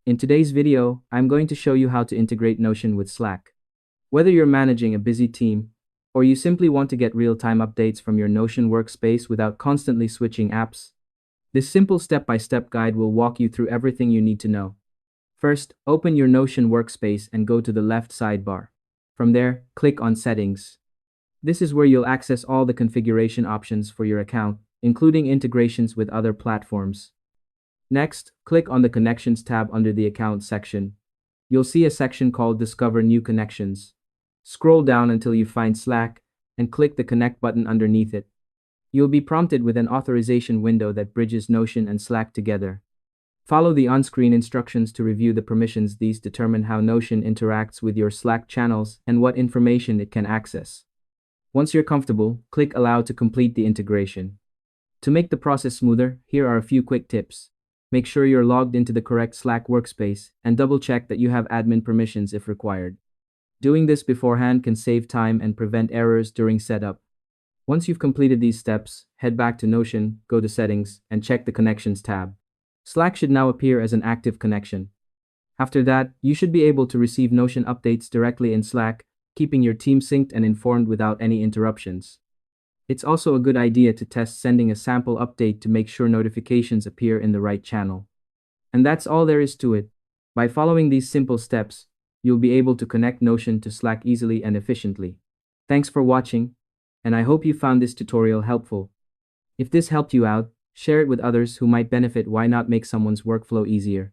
In today's video, I'm going to show you how to integrate Notion with Slack. Whether you're managing a busy team, or you simply want to get real-time updates from your Notion workspace without constantly switching apps, this simple step-by-step guide will walk you through everything you need to know. First, open your Notion workspace and go to the left sidebar. From there, click on Settings. This is where you'll access all the configuration options for your account, including integrations with other platforms. Next, click on the Connections tab under the Account section. You'll see a section called Discover New Connections. Scroll down until you find Slack and click the Connect button underneath it. You'll be prompted with an authorization window that bridges Notion and Slack together. Follow the on-screen instructions to review the permissions. These determine how Notion interacts with your Slack channels and what information it can access. Once you're comfortable, click Allow to complete the integration. To make the process smoother, here are a few quick tips. Make sure you're logged into the correct Slack workspace and double-check that you have admin permissions if required. Doing this beforehand can save time and prevent errors during setup. Once you've completed these steps, head back to Notion, go to Settings, and check the Connections tab. Slack should now appear as an active connection. After that, you should be able to receive Notion updates directly in Slack, keeping your team synced and informed without any interruptions. It's also a good idea to test sending a sample update to make sure notifications appear in the right channel. And that's all there is to it. By following these simple steps, you'll be able to connect Notion to Slack easily and efficiently. Thanks for watching, and I hope you found this tutorial helpful. If this helped you out, share it with others who might benefit. Why not make someone's workflow easier?